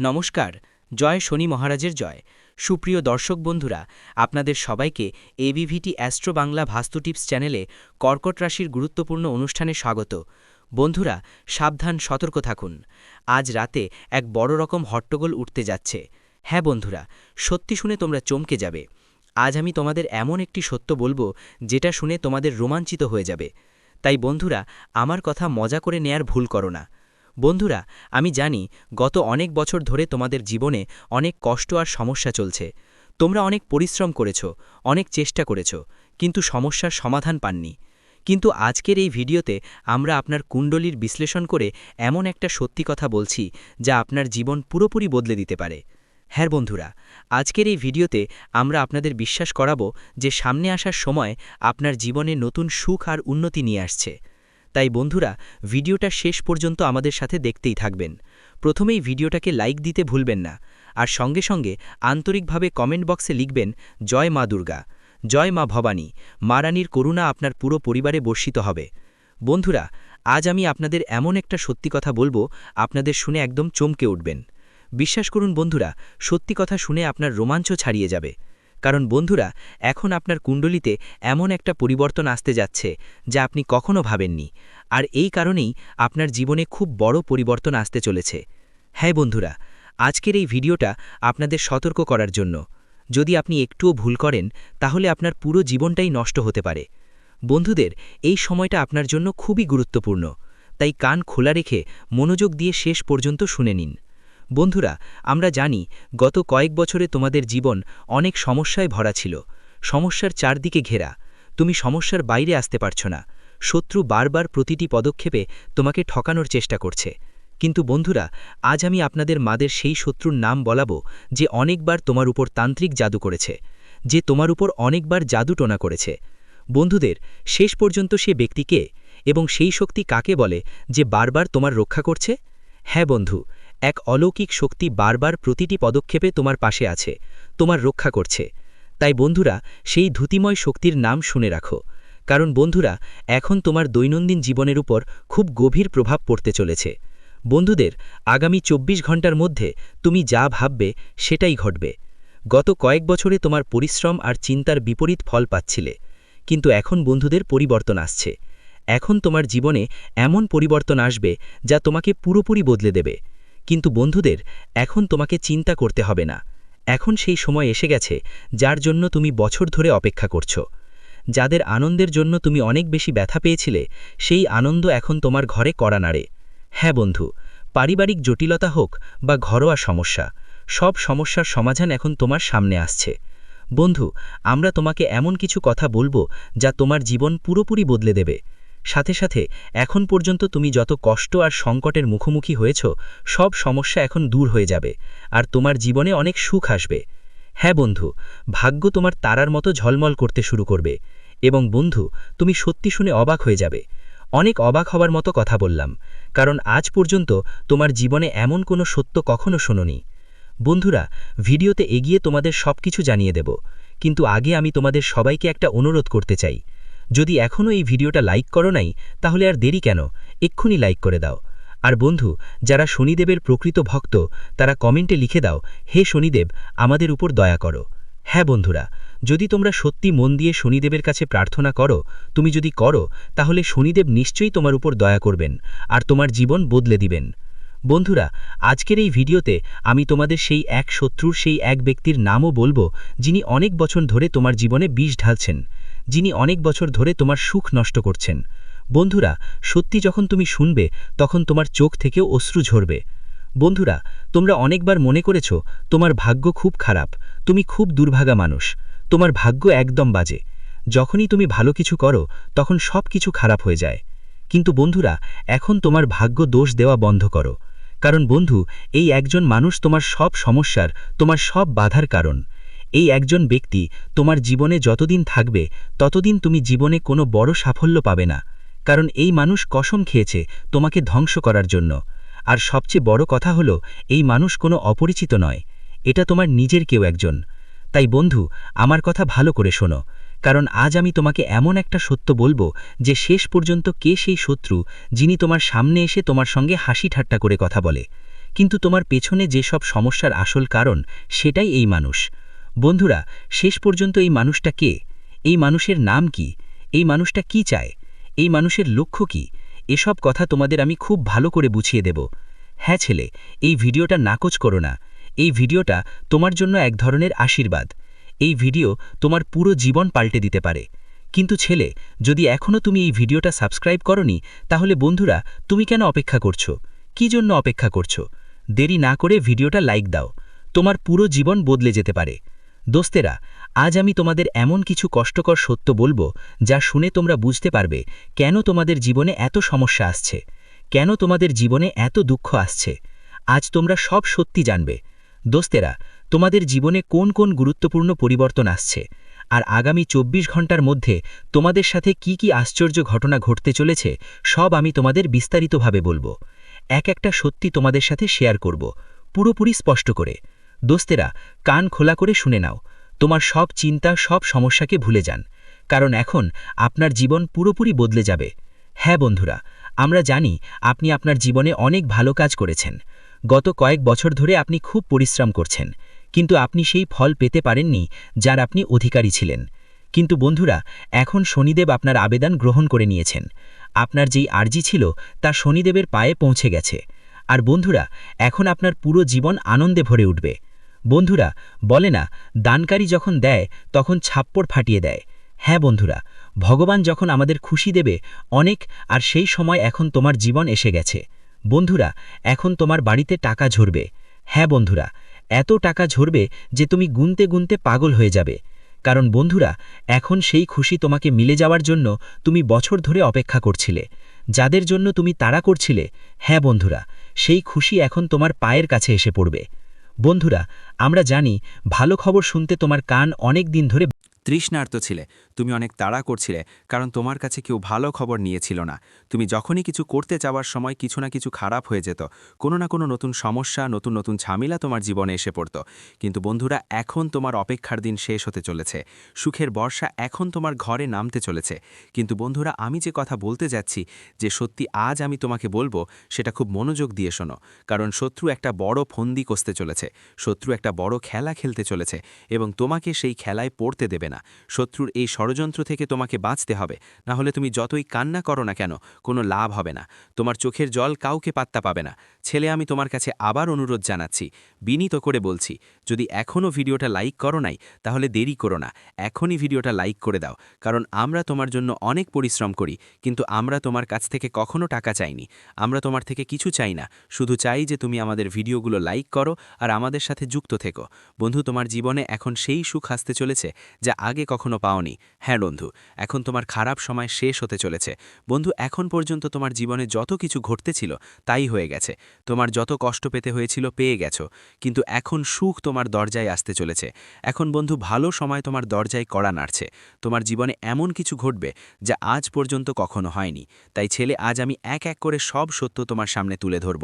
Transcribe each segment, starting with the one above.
নমস্কার। জয় শনি মহারাজের জয়। সুপ্রিয় দর্শক বন্ধুরা, আপনাদের সবাইকে এবিভিটি অ্যাস্ট্রো বাংলা ভাস্তু টিপস চ্যানেলে কর্কট রাশির গুরুত্বপূর্ণ অনুষ্ঠানে স্বাগত। বন্ধুরা, সাবধান, সতর্ক থাকুন। আজ রাতে এক বড় রকম হট্টগোল উঠতে যাচ্ছে। হ্যাঁ বন্ধুরা, সত্যি শুনে তোমরা চমকে যাবে। আজ আমি তোমাদের এমন একটি সত্য বলবো যেটা শুনে তোমাদের রোমাঞ্চিত হয়ে যাবে। তাই বন্ধুরা, আমার কথা মজা করে নেয়ার ভুল করো না। বন্ধুরা, আমি জানি গত অনেক বছর ধরে তোমাদের জীবনে অনেক কষ্ট আর সমস্যা চলছে। তোমরা অনেক পরিশ্রম করেছ, অনেক চেষ্টা করেছ, কিন্তু সমস্যার সমাধান পাননি। কিন্তু আজকের এই ভিডিওতে আমরা আপনার কুণ্ডলীর বিশ্লেষণ করে এমন একটা সত্যি কথা বলছি যা আপনার জীবন পুরোপুরি বদলে দিতে পারে। হ্যাঁ বন্ধুরা, আজকের এই ভিডিওতে আমরা আপনাদের বিশ্বাস করাবো যে সামনে আসার সময় আপনার জীবনে নতুন সুখ আর উন্নতি নিয়ে আসছে। তাই বন্ধুরা, ভিডিওটা শেষ পর্যন্ত আমাদের সাথে দেখতেই থাকবেন। প্রথমেই ভিডিওটাকে লাইক দিতে ভুলবেন না, আর সঙ্গে সঙ্গে আন্তরিকভাবে কমেন্ট বক্সে লিখবেন জয় মা দুর্গা, জয় মা ভবানী, মা রানীর করুণা আপনার পুরো পরিবারে বর্ষিত হবে। বন্ধুরা, আজ আমি আপনাদের এমন একটা সত্যি কথা বলবো, আপনাদের শুনে একদম চমকে উঠবেন। বিশ্বাস করুন বন্ধুরা, সত্যি কথা শুনে আপনার রোমাঞ্চ ছাড়িয়ে যাবে। কারণ বন্ধুরা, এখন আপনার কুণ্ডলিতে এমন একটা পরিবর্তন আসতে যাচ্ছে যা আপনি কখনো ভাবেননি, আর এই কারণেই আপনার জীবনে খুব বড় পরিবর্তন আসতে চলেছে। হ্যাঁ বন্ধুরা, আজকের এই ভিডিওটা আপনাদের সতর্ক করার জন্য। যদি আপনি একটুও ভুল করেন তাহলে আপনার পুরো জীবনটাই নষ্ট হতে পারে। বন্ধুদের, এই সময়টা আপনার জন্য খুবই গুরুত্বপূর্ণ, তাই কান খোলা রেখে মনোযোগ দিয়ে শেষ পর্যন্ত শুনে নিন। বন্ধুরা, আমরা জানি গত কয়েক বছরে তোমাদের জীবন অনেক সমস্যায় ভরা ছিল। সমস্যার চারদিকে ঘেরা, তুমি সমস্যার বাইরে আসতে পারছ না। শত্রু বারবার প্রতিটি পদক্ষেপে তোমাকে ঠকানোর চেষ্টা করছে। কিন্তু বন্ধুরা, আজ আমি আপনাদের মাদের সেই শত্রুর নাম বলাবো যে অনেকবার তোমার উপর তান্ত্রিক জাদু করেছে, যে তোমার উপর অনেকবার জাদু টোনা করেছে। বন্ধুদের, শেষ পর্যন্ত সে ব্যক্তি কে এবং সেই শক্তি কাকে বলে যে বারবার তোমার রক্ষা করছে? হ্যাঁ বন্ধু, এক অলৌকিক শক্তি বারবার প্রতিটি পদক্ষেপে তোমার পাশে আছে, তোমার রক্ষা করছে। তাই বন্ধুরা, সেই ধূতিময় শক্তির নাম শুনে রাখো। কারণ বন্ধুরা, এখন তোমার দৈনন্দিন জীবনের উপর খুব গভীর প্রভাব পড়তে চলেছে। বন্ধুদের, আগামী 24 ঘন্টার মধ্যে তুমি যা ভাববে সেটাই ঘটবে। গত কয়েক বছরে তোমার পরিশ্রম আর চিন্তার বিপরীত ফল পাচ্ছিলে, কিন্তু এখন বন্ধুদের পরিবর্তন আসছে। এখন তোমার জীবনে এমন পরিবর্তন আসবে যা তোমাকে পুরোপুরি বদলে দেবে। কিন্তু বন্ধুদের, এখন তোমাকে চিন্তা করতে হবে না। এখন সেই সময় এসে গেছে যার জন্য তুমি বছর ধরে অপেক্ষা করছো। যাদের আনন্দের জন্য তুমি অনেক বেশি ব্যথা পেয়েছিলে, সেই আনন্দ এখন তোমার ঘরে কড়া নাড়ে। হ্যাঁ বন্ধু, পারিবারিক জটিলতা হোক বা ঘরোয়া সমস্যা, সব সমস্যার সমাধান এখন তোমার সামনে আসছে। বন্ধু, আমরা তোমাকে এমন কিছু কথা বলবো যা তোমার জীবন পুরোপুরি বদলে দেবে। সাথে সাথে এখন পর্যন্ত তুমি যত কষ্ট আর সংকটের মুখোমুখি হয়েছ, সব সমস্যা এখন দূর হয়ে যাবে, আর তোমার জীবনে অনেক সুখ আসবে। হ্যাঁ বন্ধু, ভাগ্য তোমার তারার মতো ঝলমল করতে শুরু করবে। এবং বন্ধু, তুমি সত্যি শুনে অবাক হয়ে যাবে। অনেক অবাক হওয়ার মতো কথা বললাম, কারণ আজ পর্যন্ত তোমার জীবনে এমন কোনো সত্য কখনো শোনোনি। বন্ধুরা, ভিডিওতে এগিয়ে তোমাদের সব কিছু জানিয়ে দেব, কিন্তু আগে আমি তোমাদের সবাইকে একটা অনুরোধ করতে চাই। যদি এখনও এই ভিডিওটা লাইক করো নাই, তাহলে আর দেরি কেন, এক্ষুনি লাইক করে দাও। আর বন্ধু, যারা শনিদেবের প্রকৃত ভক্ত, তারা কমেন্টে লিখে দাও, হে শনিদেব, আমাদের উপর দয়া করো। হ্যাঁ বন্ধুরা, যদি তোমরা সত্যি মন দিয়ে শনিদেবের কাছে প্রার্থনা করো, তুমি যদি করো, তাহলে শনিদেব নিশ্চয়ই তোমার উপর দয়া করবেন আর তোমার জীবন বদলে দিবেন। বন্ধুরা, আজকের এই ভিডিওতে আমি তোমাদের সেই এক শত্রুর সেই এক ব্যক্তির নামও বলবো, যিনি অনেক বছর ধরে তোমার জীবনে বিষ ঢালছেন, যিনি অনেক বছর ধরে তোমার সুখ নষ্ট করছেন। বন্ধুরা, সত্যি যখন তুমি শুনবে তখন তোমার চোখ থেকেও অশ্রু ঝরবে। বন্ধুরা, তোমরা অনেকবার মনে করেছ তোমার ভাগ্য খুব খারাপ, তুমি খুব দুর্ভাগা মানুষ, তোমার ভাগ্য একদম বাজে। যখনই তুমি ভালো কিছু করো তখন সব কিছু খারাপ হয়ে যায়। কিন্তু বন্ধুরা, এখন তোমার ভাগ্য দোষ দেওয়া বন্ধ করো। কারণ বন্ধু, এই একজন মানুষ তোমার সব সমস্যার, তোমার সব বাধার কারণ। এই একজন ব্যক্তি তোমার জীবনে যতদিন থাকবে ততদিন তুমি জীবনে কোনো বড় সাফল্য পাবে না। কারণ এই মানুষ কসম খেয়েছে তোমাকে ধ্বংস করার জন্য। আর সবচেয়ে বড় কথা হলো, এই মানুষ কোনো অপরিচিত নয়, এটা তোমার নিজের কেউ একজন। তাই বন্ধু, আমার কথা ভালো করে শোনো, কারণ আজ আমি তোমাকে এমন একটা সত্য বলবো যে শেষ পর্যন্ত কে সেই শত্রু যিনি তোমার সামনে এসে তোমার সঙ্গে হাসি ঠাট্টা করে কথা বলে, কিন্তু তোমার পেছনে যেসব সমস্যার আসল কারণ সেটাই এই মানুষ। বন্ধুরা, শেষ পর্যন্ত এই মানুষটা কে? এই মানুষের নাম কি? এই মানুষটা কি চায়? এই মানুষের লক্ষ্য কি? এসব কথা তোমাদের আমি খুব ভালো করে বুঝিয়ে দেব। হ্যাঁ ছেলে, এই ভিডিওটা নাকচ করো না। এই ভিডিওটা তোমার জন্য এক ধরনের আশীর্বাদ। এই ভিডিও তোমার পুরো জীবন পাল্টে দিতে পারে। কিন্তু ছেলে, যদি এখনও তুমি এই ভিডিওটা সাবস্ক্রাইব করনি, তাহলে বন্ধুরা তুমি কেন অপেক্ষা করছো? কি জন্য অপেক্ষা করছো? দেরি না করে ভিডিওটা লাইক দাও। তোমার পুরো জীবন বদলে যেতে পারে। দোস্তেরা, আজ আমি তোমাদের এমন কিছু কষ্টকর সত্য বলবো যা শুনে তোমরা বুঝতে পারবে কেন তোমাদের জীবনে এত সমস্যা আসছে, কেন তোমাদের জীবনে এত দুঃখ আসছে। আজ তোমরা সব সত্যি জানবে। দোস্তেরা, তোমাদের জীবনে কোন কোন গুরুত্বপূর্ণ পরিবর্তন আসছে, আর আগামী 24 ঘন্টার মধ্যে তোমাদের সাথে কি কি আশ্চর্য ঘটনা ঘটতে চলেছে, সব আমি তোমাদের বিস্তারিতভাবে বলবো। এক একটা সত্যি তোমাদের সাথে শেয়ার করব, পুরোপুরি স্পষ্ট করে। দোস্তেরা, কান খোলা করে শুনে নাও। তোমার সব চিন্তা, সব সমস্যাকে ভুলে যান, কারণ এখন আপনার জীবন পুরোপুরি বদলে যাবে। হ্যাঁ বন্ধুরা, আমরা জানি আপনি আপনার জীবনে অনেক ভালো কাজ করেছেন। গত কয়েক বছর ধরে আপনি খুব পরিশ্রম করছেন, কিন্তু আপনি সেই ফল পেতে পারেননি যার আপনি অধিকারী ছিলেন। কিন্তু বন্ধুরা, এখন শনিদেব আপনার আবেদন গ্রহণ করে নিয়েছেন। আপনার যেই আর্জি ছিল তা শনিদেবের পায়ে পৌঁছে গেছে। আর বন্ধুরা, এখন আপনার পুরো জীবন আনন্দে ভরে উঠবে। বন্ধুরা, বলে না, দানকারী যখন দেয় তখন ছাপ্পড় ফাটিয়ে দেয়। হ্যাঁ বন্ধুরা, ভগবান যখন আমাদের খুশি দেবে অনেক, আর সেই সময় এখন তোমার জীবন এসে গেছে। বন্ধুরা, এখন তোমার বাড়িতে টাকা ঝরবে। হ্যাঁ বন্ধুরা, এত টাকা ঝরবে যে তুমি গুনতে গুনতে পাগল হয়ে যাবে। কারণ বন্ধুরা, এখন সেই খুশি তোমাকে মিলে যাওয়ার জন্য তুমি বছর ধরে অপেক্ষা করছিলে, যাদের জন্য তুমি তাড়া করছিলে। হ্যাঁ বন্ধুরা, সেই খুশি এখন তোমার পায়ের কাছে এসে পড়বে। বন্ধুরা, আমরা জানি ভালো খবর শুনতে তোমার কান অনেক দিন ধরে তৃষ্ণার্ত ছিলে, তুমি অনেক তাড়া করছিলে, কারণ তোমার কাছে কেউ ভালো খবর নিয়েছিল না। তুমি যখনই কিছু করতে যাওয়ার সময় কিছু না কিছু খারাপ হয়ে যেত, কোনো না কোনো নতুন সমস্যা, নতুন নতুন ঝামেলা তোমার জীবনে এসে পড়ত। কিন্তু বন্ধুরা, এখন তোমার অপেক্ষার দিন শেষ হতে চলেছে। সুখের বর্ষা এখন তোমার ঘরে নামতে চলেছে। কিন্তু বন্ধুরা, আমি যে কথা বলতে যাচ্ছি, যে সত্যি আজ আমি তোমাকে বলবো, সেটা খুব মনোযোগ দিয়ে শোনো। কারণ শত্রু একটা বড় ফন্দি কষতে চলেছে, শত্রু একটা বড় খেলা খেলতে চলেছে, এবং তোমাকে সেই খেলায় পড়তে দেবে না। শত্রুর এই ষড়যন্ত্র থেকে তোমাকে বাঁচতে হবে, না হলে তুমি যতই কান্না করো না কেন, কোনো লাভ হবে না। তোমার চোখের জল কাউকে পাত্তা পাবে না। ছেলে, আমি তোমার কাছে আবার অনুরোধ জানাচ্ছি, বিনীত করে বলছি, যদি এখনও ভিডিওটা লাইক করো নাই, তাহলে দেরি করো না, এখনই ভিডিওটা লাইক করে দাও। কারণ আমরা তোমার জন্য অনেক পরিশ্রম করি, কিন্তু আমরা তোমার কাছ থেকে কখনো টাকা চাইনি। আমরা তোমার থেকে কিছু চাই না, শুধু চাই যে তুমি আমাদের ভিডিওগুলো লাইক করো আর আমাদের সাথে যুক্ত থেকো। বন্ধু, তোমার জীবনে এখন সেই সুখ আসতে চলেছে যা আগে কখনো পাওনি। হ্যাঁ বন্ধু, এখন তোমার খারাপ সময় শেষ হতে চলেছে। বন্ধু, এখন পর্যন্ত তোমার জীবনে যত কিছু ঘটতেছিল তাই হয়ে গেছে। তোমার যত কষ্ট পেতে হয়েছিল পেয়ে গেছো, কিন্তু এখন সুখ তোমার দরজায় আসতে চলেছে। এখন বন্ধু, ভালো সময় তোমার দরজায় কড়া নাড়ছে। তোমার জীবনে এমন কিছু ঘটবে যা আজ পর্যন্ত কখনো হয়নি। তাই ছেলে, আজ আমি এক এক করে সব সত্য তোমার সামনে তুলে ধরব।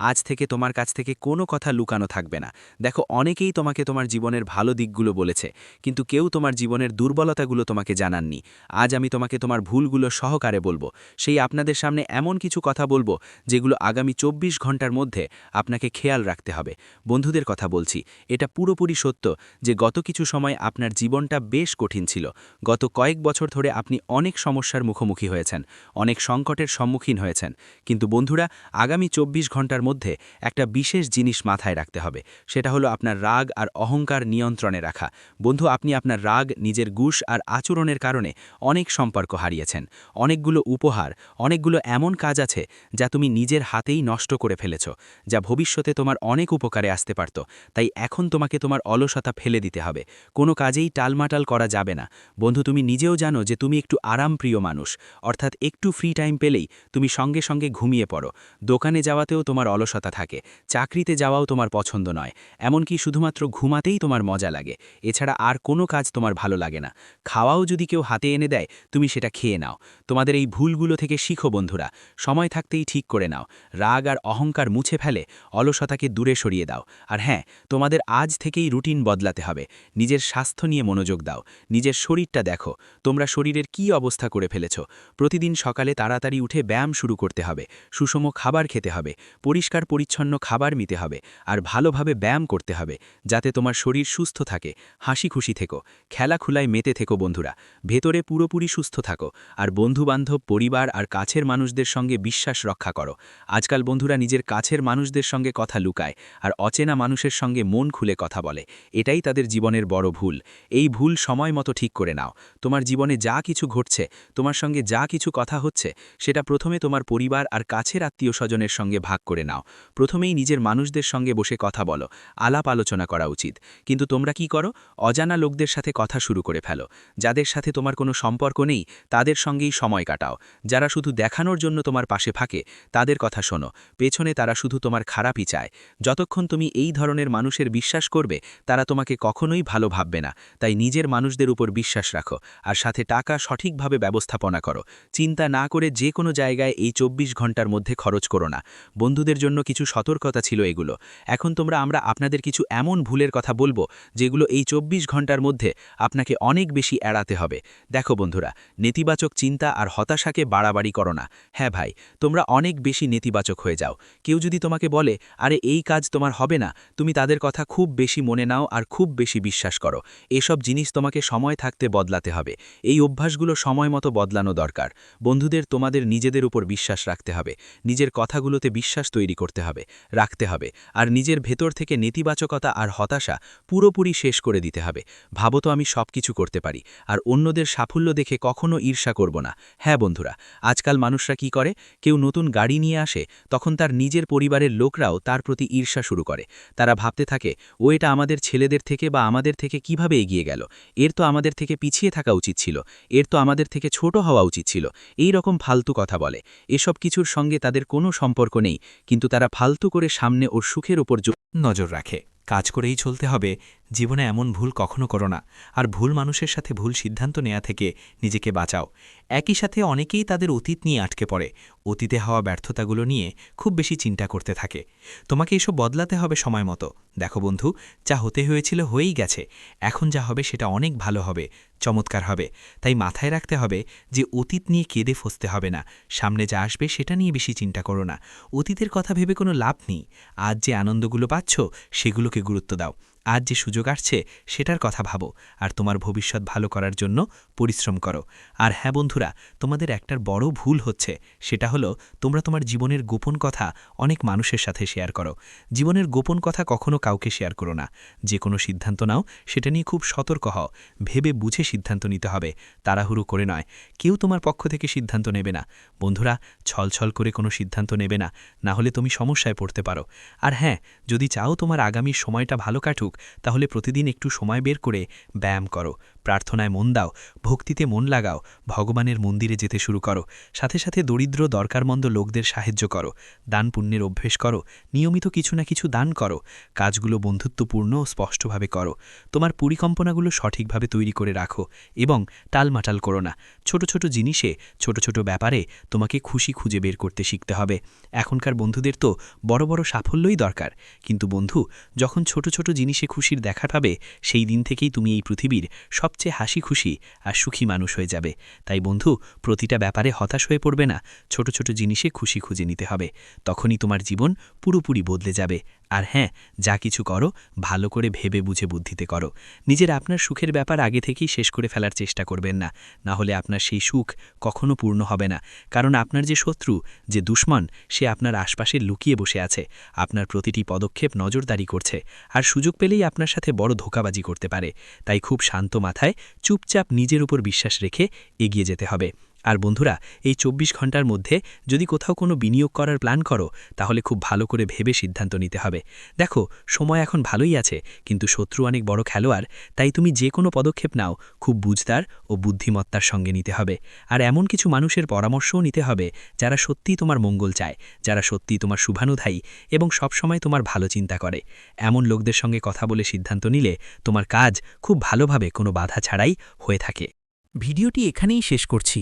আজ থেকে তোমার কাছ থেকে কোনো কথা লুকানো থাকবে না। দেখো, অনেকেই তোমাকে তোমার জীবনের ভালো দিকগুলো বলেছে, কিন্তু কেউ তোমার জীবনের দুর্বলতাগুলো তোমাকে জানাননি। আজ আমি তোমাকে তোমার ভুলগুলো সহকারে বলবো। সেই আপনাদের সামনে এমন কিছু কথা বলবো যেগুলো আগামী 24 ঘন্টার মধ্যে আপনাকে খেয়াল রাখতে হবে। বন্ধুদের কথা বলছি, এটা পুরোপুরি সত্য যে গত কিছু সময় আপনার জীবনটা বেশ কঠিন ছিল। গত কয়েক বছর ধরে আপনি অনেক সমস্যার মুখোমুখি হয়েছেন, অনেক সংকটের সম্মুখীন হয়েছেন। কিন্তু বন্ধুরা, আগামী 24 ঘন্টার মধ্যে একটা বিশেষ জিনিস মাথায় রাখতে হবে। সেটা হলো আপনার রাগ আর অহংকার নিয়ন্ত্রণে রাখা। বন্ধু, আপনি আপনার রাগ, নিজের গুশ আর আচরণের কারণে অনেক সম্পর্ক হারিয়েছেন। অনেকগুলো উপহার, অনেকগুলো এমন কাজ আছে যা তুমি নিজের হাতেই নষ্ট করে ফেলেছ, যা ভবিষ্যতে তোমার অনেক উপকারে আসতে পারত। তাই এখন তোমাকে তোমার অলসতা ফেলে দিতে হবে। কোনো কাজেই টালমাটাল করা যাবে না। বন্ধু, তুমি নিজেও জানো যে তুমি একটু আরামপ্রিয় মানুষ, অর্থাৎ একটু ফ্রি টাইম পেলেই তুমি সঙ্গে সঙ্গে ঘুমিয়ে পড়ো। দোকানে যাওয়াতেও তোমার অলসতা থাকে, চাকরিতে যাওয়াও তোমার পছন্দ নয়, এমনকি শুধুমাত্র ঘুমাতেই তোমার মজা লাগে। এছাড়া আর কোনো কাজ তোমার ভালো লাগে না। খাওয়াও যদি কেউ হাতে এনে দেয় তুমি সেটা খেয়ে নাও। তোমাদের এই ভুলগুলো থেকে শিখো বন্ধুরা। সময় থাকতেই ঠিক করে নাও। রাগ আর অহংকার মুছে ফেলে অলসতাকে দূরে সরিয়ে দাও। আর হ্যাঁ, তোমাদের আজ থেকেই রুটিন বদলাতে হবে। নিজের স্বাস্থ্য নিয়ে মনোযোগ দাও। নিজের শরীরটা দেখো, তোমরা শরীরের কি অবস্থা করে ফেলেছ। প্রতিদিন সকালে তাড়াতাড়ি উঠে ব্যায়াম শুরু করতে হবে, সুষম খাবার খেতে হবে, পরিষ্কার পরিচ্ছন্ন খাবার নিতে হবে, আর ভালোভাবে ব্যায়াম করতে হবে, যাতে তোমার শরীর সুস্থ থাকে। হাসি খুশি থেকো, খেলাখুলায় মেতে থেকো বন্ধুরা। ভেতরে পুরোপুরি সুস্থ থাকো। আর বন্ধুবান্ধব, পরিবার আর কাছের মানুষদের সঙ্গে বিশ্বাস রক্ষা করো। আজকাল বন্ধুরা নিজের কাছের মানুষদের সঙ্গে কথা লুকায় আর অচেনা মানুষের সঙ্গে মন খুলে কথা বলে। এটাই তাদের জীবনের বড় ভুল। এই ভুল সময় মতো ঠিক করে নাও। তোমার জীবনে যা কিছু ঘটছে, তোমার সঙ্গে যা কিছু কথা হচ্ছে, সেটা প্রথমে তোমার পরিবার আর কাছের আত্মীয় স্বজনের সঙ্গে ভাগ করে নাও। প্রথমেই নিজের মানুষদের সঙ্গে বসে কথা বলো, আলাপ আলোচনা করা উচিত। কিন্তু তোমরা কি করো? অজানা লোকদের সাথে কথা শুরু করে ফেলো। যাদের সাথে তোমার কোনো সম্পর্ক নেই তাদের সঙ্গেই সময় কাটাও। যারা শুধু দেখানোর জন্য তোমার পাশে থাকে তাদের কথা শোনো। পেছনে তারা শুধু তোমার খারাপই চায়। যতক্ষণ তুমি এই ধরনের মানুষের বিশ্বাস করবে তারা তোমাকে কখনোই ভালো ভাববে না। তাই নিজের মানুষদের উপর বিশ্বাস রাখো, আর সাথে টাকা সঠিকভাবে ব্যবস্থাপনা করো। চিন্তা না করে যে কোনো জায়গায় এই 24 ঘন্টার মধ্যে খরচ করো না। বন্ধুদের জন্য কিছু সতর্কতা ছিল এগুলো। এখন আমরা আপনাদের কিছু এমন ভুলের কথা বলবো যেগুলো এই 24 ঘন্টার মধ্যে আপনাকে অনেক বেশি এড়াতে হবে। দেখো বন্ধুরা, নেতিবাচক চিন্তা আর হতাশাকে বাড়াবাড়ি করো না। হ্যাঁ ভাই, তোমরা অনেক বেশি নেতিবাচক হয়ে যাও। কেউ যদি তোমাকে বলে আরে এই কাজ তোমার হবে না, তুমি তাদের কথা খুব বেশি মনে নাও আর খুব বেশি বিশ্বাস করো। এসব জিনিস তোমাকে সময় থাকতে বদলাতে হবে। এই অভ্যাসগুলো সময় মতো বদলানো দরকার। বন্ধুদের তোমাদের নিজেদের উপর বিশ্বাস রাখতে হবে। নিজের কথাগুলোতে বিশ্বাস তৈরি করতে হবে, রাখতে হবে। আর নিজের ভেতর থেকে নেতিবাচকতা আর হতাশা পুরোপুরি শেষ করে দিতে হবে। ভাবো তো আমি সব কিছু করতে পারি, আর অন্যদের সাফল্য দেখে কখনো ঈর্ষা করব না। হ্যাঁ বন্ধুরা, আজকাল মানুষরা কি করে? কেউ নতুন গাড়ি নিয়ে আসে, তখন তার নিজের পরিবারের লোকরাও তার প্রতি ঈর্ষা শুরু করে। তারা ভাবতে থাকে ও এটা আমাদের ছেলেদের থেকে বা আমাদের থেকে কিভাবে এগিয়ে গেল, এর তো আমাদের থেকে পিছিয়ে থাকা উচিত ছিল, এর তো আমাদের থেকে ছোট হওয়া উচিত ছিল। এই রকম ফালতু কথা বলে। এসব কিছুর সঙ্গে তাদের কোনো সম্পর্ক নেই, কিন্তু তারা ফালতু করে সামনে ওর সুখের ওপর নজর রাখে। কাজ করেই চলতে হবে। জীবনে এমন ভুল কখনো করো না। আর ভুল মানুষের সাথে ভুল সিদ্ধান্ত নেওয়া থেকে নিজেকে বাঁচাও। একই সাথে অনেকেই তাদের অতীত নিয়ে আটকে পড়ে। অতীতে হওয়া ব্যর্থতাগুলো নিয়ে খুব বেশি চিন্তা করতে থাকে। তোমাকে এসব বদলাতে হবে সময় মতো। দেখো বন্ধু, যা হতে হয়েছিল হয়েই গেছে। এখন যা হবে সেটা অনেক ভালো হবে, চমৎকার হবে। তাই মাথায় রাখতে হবে যে অতীত নিয়ে কেঁদে ফসতে হবে না। সামনে যা আসবে সেটা নিয়ে বেশি চিন্তা করো না। অতীতের কথা ভেবে কোনো লাভ নেই। আজ যে আনন্দগুলো পাচ্ছ সেগুলোকে গুরুত্ব দাও। আজ যে সুযোগ আসছে সেটার কথা ভাবো, আর তোমার ভবিষ্যৎ ভালো করার জন্য পরিশ্রম করো। আর হ্যাঁ বন্ধুরা, তোমাদের একটার বড় ভুল হচ্ছে, সেটা হলো তোমরা তোমার জীবনের গোপন কথা অনেক মানুষের সাথে শেয়ার করো। জীবনের গোপন কথা কখনো কাউকে শেয়ার করো না। যে কোনো সিদ্ধান্ত নাও সেটা নিয়ে খুব সতর্ক হও। ভেবে বুঝে সিদ্ধান্ত নিতে হবে, তাড়াহুড়ো করে নয়। কেউ তোমার পক্ষ থেকে সিদ্ধান্ত নেবে না। বন্ধুরা, ছলছল করে কোনো সিদ্ধান্ত নেবে না, না হলে তুমি সমস্যায় পড়তে পারো। আর হ্যাঁ, যদি চাও তোমার আগামী সময়টা ভালো কাটুক, তাহলে প্রতিদিন একটু সময় বের করে ব্যায়াম করো, প্রার্থনায় মন দাও, ভক্তিতে মন লাগাও, ভগবানের মন্দিরে যেতে শুরু করো। সাথে সাথে দরিদ্র দরকারমন্দ লোকদের সাহায্য করো, দান পুণ্যের অভ্যেস করো, নিয়মিত কিছু না কিছু দান করো। কাজগুলো বন্ধুত্বপূর্ণ ও স্পষ্টভাবে করো। তোমার পরিকল্পনাগুলো সঠিকভাবে তৈরি করে রাখো এবং টালমাটাল করো না। ছোট ছোট জিনিসে, ছোট ছোট ব্যাপারে তোমাকে খুশি খুঁজে বের করতে শিখতে হবে। এখনকার বন্ধুদের তো বড় বড় সাফল্যই দরকার, কিন্তু বন্ধু, যখন ছোট ছোট জিনিসে খুশির দেখা পাবে সেই দিন থেকেই তুমি এই পৃথিবীর সবচেয়ে হাসি খুশি আর সুখী মানুষ হয়ে যাবে। তাই বন্ধু, প্রতিটা ব্যাপারে হতাশ হয়ে পড়বে না। ছোট ছোট জিনিসে খুশি খুঁজে নিতে হবে। তখনই তোমার জীবন পুরোপুরি বদলে যাবে। আর হ্যাঁ, যা কিছু করো ভালো করে ভেবে বুঝে বুদ্ধিতে করো। নিজের আপনার সুখের ব্যাপার আগে থেকেই শেষ করে ফেলার চেষ্টা করবেন না, না হলে আপনার সেই সুখ কখনো পূর্ণ হবে না। কারণ আপনার যে শত্রু, যে দুশ্মন, সে আপনার আশপাশে লুকিয়ে বসে আছে, আপনার প্রতিটি পদক্ষেপ নজরদারি করছে, আর সুযোগ পেলেই আপনার সাথে বড় ধোঁকাবাজি করতে পারে। তাই খুব শান্ত মাথায় চুপচাপ নিজের উপর বিশ্বাস রেখে এগিয়ে যেতে হবে। আর বন্ধুরা, এই ২৪ ঘন্টার মধ্যে যদি কোথাও কোনো বিনিয়োগ করার প্ল্যান করো, তাহলে খুব ভালো করে ভেবে সিদ্ধান্ত নিতে হবে। দেখো, সময় এখন ভালোই আছে, কিন্তু শত্রু অনেক বড় খেলোয়াড়, তাই তুমি যে কোনো পদক্ষেপ নাও খুব বুঝদার ও বুদ্ধিমত্তার সঙ্গে নিতে হবে। আর এমন কিছু মানুষের পরামর্শও নিতে হবে যারা সত্যিই তোমার মঙ্গল চায়, যারা সত্যিই তোমার শুভানুধ্যায়ী এবং সবসময় তোমার ভালো চিন্তা করে। এমন লোকদের সঙ্গে কথা বলে সিদ্ধান্ত নিলে তোমার কাজ খুব ভালোভাবে কোনো বাধা ছাড়াই হয়ে থাকে। ভিডিওটি এখানেই শেষ করছি।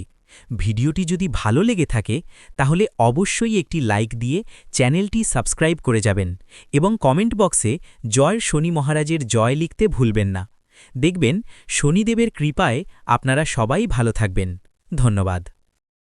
ভিডিওটি যদি ভালো লেগে থাকে তাহলে অবশ্যই একটি লাইক দিয়ে চ্যানেলটি সাবস্ক্রাইব করে যাবেন এবং কমেন্ট বক্সে জয় শনি মহারাজের জয় লিখতে ভুলবেন না। দেখবেন শনিদেবের কৃপায় আপনারা সবাই ভালো থাকবেন। ধন্যবাদ।